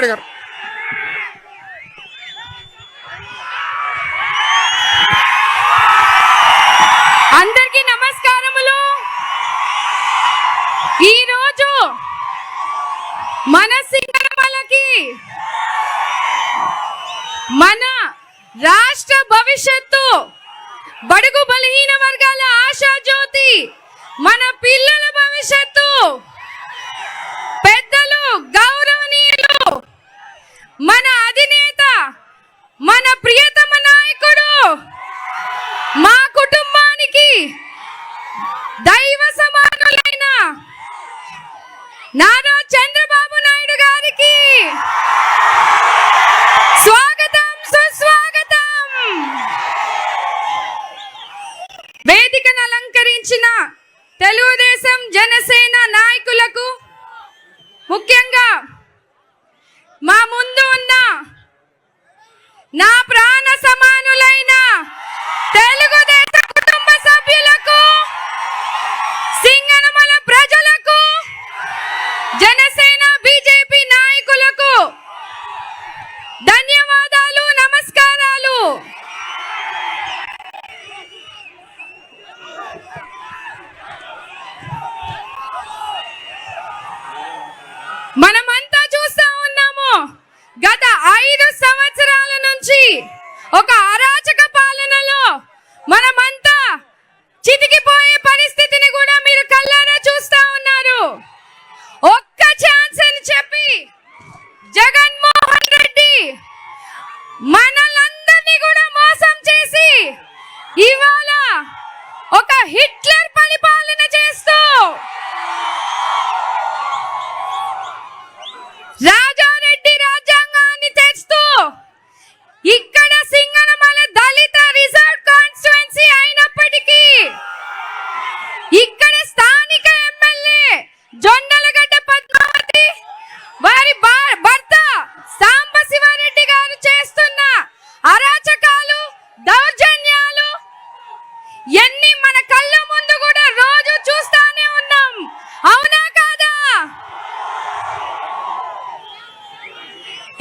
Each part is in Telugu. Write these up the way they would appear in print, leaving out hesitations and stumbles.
నాయుడు గారు. అందరికీ నమస్కారములు. ఈరోజు మన సింగనమలకి మన రాష్ట్ర భవిష్యత్తు, బడుగు బలహీన వర్గాల ఆశా జ్యోతి, మన పిల్లల భవిష్యత్తు, పెద్దలు గౌరవనీయులు, మన అధినేత, మన ప్రియతమ నాయకుడు, మా కుటుంబానికి దైవ సమానులైన నారా చంద్రబాబు నాయుడు గారికి స్వాగతం, సుస్వాగతం. వేదికను అలంకరించిన తెలుగుదేశం జనసేన నాయకులకు, ముఖ్యంగా మా ముందు ఉన్న నా ప్రాణ సమానులైన తెలుగుదేశ కుటుంబ సభ్యులకు, సింగనమల ప్రజలకు, జనసేన బీజేపీ నాయకులకు ధన్యవాదాలు, నమస్కారాలు. మనమంతా చూస్తా ఉన్నాము, గత 5 సంవత్సరాల నుంచి ఒక అరాచక పాలనలో మనమంతా చితికిపోయే పరిస్థితిని కూడా మీరు కళ్ళారా చూస్తా ఉన్నారు. ఒక్క ఛాన్స్ అని చెప్పి జగన్మోహన్ రెడ్డి మనలందరినీ కూడా మోసం చేసి ఇవాళ ఒక హిట్లర్ పరిపాలన చేస్తూ రాజారెడ్డి రాజ్యాంగాన్ని తెస్తూ ఇక్కడ సింగనమల దళిత రిజర్వ్ కాన్స్టిట్యుయెన్సీ అయినప్పటికీ ఇక్కడ స్థానిక ఎమ్మెల్యే జొన్నలగడ్డ పద్మావతి వారి భర్త సాంబశివారెడ్డి గారు చేస్తున్న అరాచకాలు, దౌర్జన్యాలు ఎన్ని మన కళ్ళ ముందు కూడా రోజు చూస్తానే ఉన్నాం. అవునా కాదా?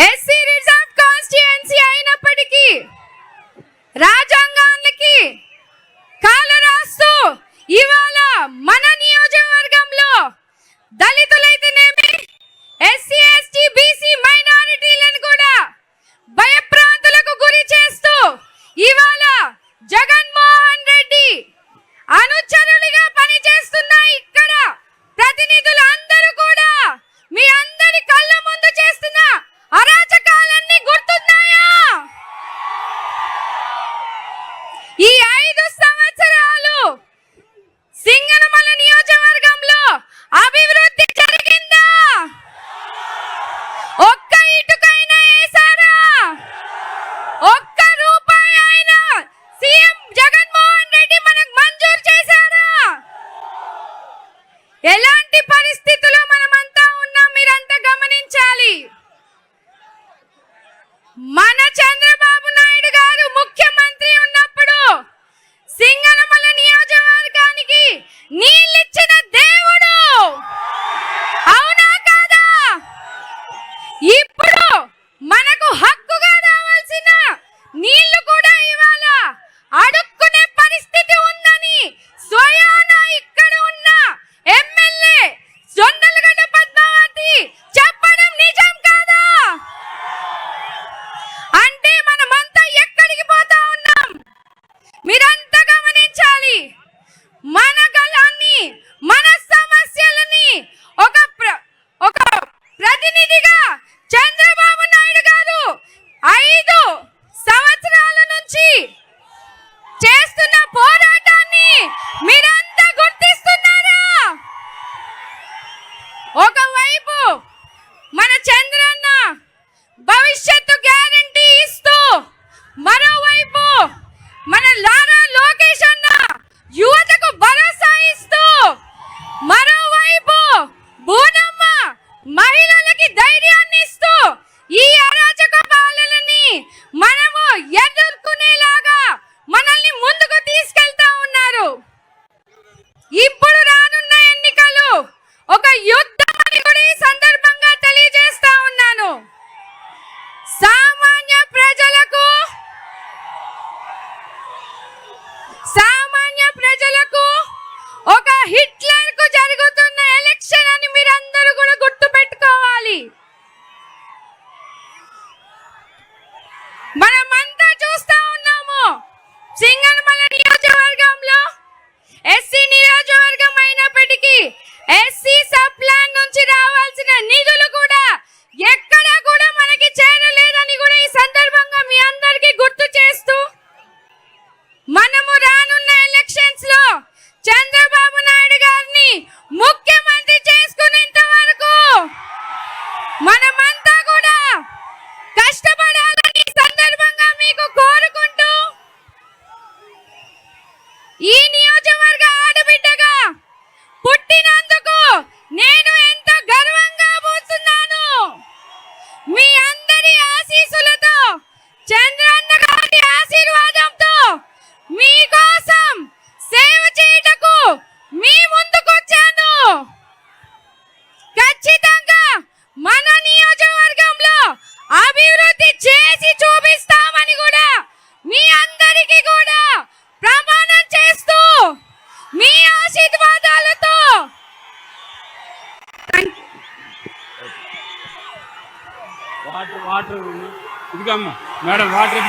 ఎస్సీ రిజర్వ్ కాన్స్టిట్యుయెన్సీ అయినప్పటికీ రాజ్యాంగానికి కాలు రాస్తూ ఇవాళ మన నియోజకవర్గంలో దళితులైతేనేమి, ఎస్సీ ఎస్టీ బీసీ మైనారిటీలను కూడా భయప్రాంతులకు గురి చేస్తూ ఇవాళ జగన్మోహన్ రెడ్డి అనుచరులుగా పనిచేస్తున్న ఇక్కడ ప్రతినిధులు అందరూ కూడా మీ అందరి కళ్ళ ముందు చేస్తున్న అరాచకాలన్నీ గుర్తున్నాయా? ఈ 5 సంవత్సరాలు సింగనమల నియోజకవర్గంలో అభివృద్ధి జరిగిందా? ఒక్క ఇటుకైనా వేసారా? ఒక్క రూపాయి అయినా సీఎం జగన్మోహన్ రెడ్డి మనకు మంజూరు చేశారా? ఎలాంటి పరిస్థితుల్లో మనమంతా ఉన్నాం మీరంతా గమనించాలి. మన చంద్రబాబు నాయుడు గారు ముఖ్యమంత్రి ఉన్నప్పుడు సింగనమల నియోజకవర్గానికి నీళ్ళిచ్చిన దేవుడు. అవునా కాదా? ఇప్పుడు మనకు హక్కుగా రావాల్సిన నీళ్లు కూడా ఇవాళ అడుక్కునే పరిస్థితి ఉందని స్వయాన ఇక్కడ ఉన్న ఎమ్మెల్యే జొన్నలగడ్డ పద్మావతి చెప్పడం నిజం కాదా? అంటే మనమంతా ఎక్కడికి పోతా ఉన్నాం మీరంతా గమనించాలి. మన గలాన్ని, మన సమస్యలని ఒక ప్రతినిధిగా చంద్రబాబు నాయుడు గారు 5 సంవత్సరాల నుంచి చేస్తున్న పోరాటాన్ని మీరంతా గుర్తిస్తున్నారా? ఒకవైపు మన చంద్రన్న భవిష్యత్తు గ్యారంటీ ఇస్తూ, మరోవైపు మన లారా లోకేష్ అన్న యువతకు భరోసా ఇస్తూ, మరోవైపు బూనమ్మ మహిళలకి ధైర్యాన్ని ఇస్తూ ఈ అరాచక పాలనని మనము ఎదుర్కొనేలాగా మనల్ని ముందుకు తీసుకెళ్తా ఉన్నారు. ఇప్పుడు రానున్న ఎన్నికలు ఒక యుద్ధం అని కూడా ఈ సందర్భంగా తెలియజేస్తా ఉన్నాను. హిట్లర్ కు జరుగుతున్న ఎలక్షన్ అని మీరందరూ కూడా గుర్తు పెట్టుకోవాలి. మనమంతా చూస్తా ఉన్నాము, సింగనమల నియోజకవర్గంలో ఎస్సీ నియోజకవర్గం అయినప్పటికీ ఎస్సీ సబ్ ప్లాన్ నుంచి రావాల్సిన నిధులు కూడా ఎక్కడా కూడా మనకి చేరలేదని కూడా ఈ సందర్భంగా మీ అందరికీ గుర్తు చేస్తూ, మనము రానున్న ఎలక్షన్స్ లో చంద్రబాబు నాయుడు గారిని ముఖ్యమంత్రి చేసుకునేంత వరకు మనమంతా కూడా కష్టపడాలని సందర్భంగా మీకు కోరుకుంటూ, ఈ నియోజకవర్గ ఆడబిడ్డగా పుట్టినందుకు నేను ఎంతో గర్వంగా పోతున్నాను. మీ అందరి ఆశీస్సులతో, చంద్రన్న గారి ఆశీర్వాదంతో మీకోసం సేవ చేయటకు మీ ముందుకొచ్చాను. ఖచ్చితంగా మన నియోజకవర్గంలో అభివృద్ధి చేసి చూపిస్తామని కూడా మీ అందరికీ కూడా ప్రమాణం చేస్తూ, మీ ఆశీర్వాదాలతో వాటర్ ఇదిగమ్మా మేడం, వాటర్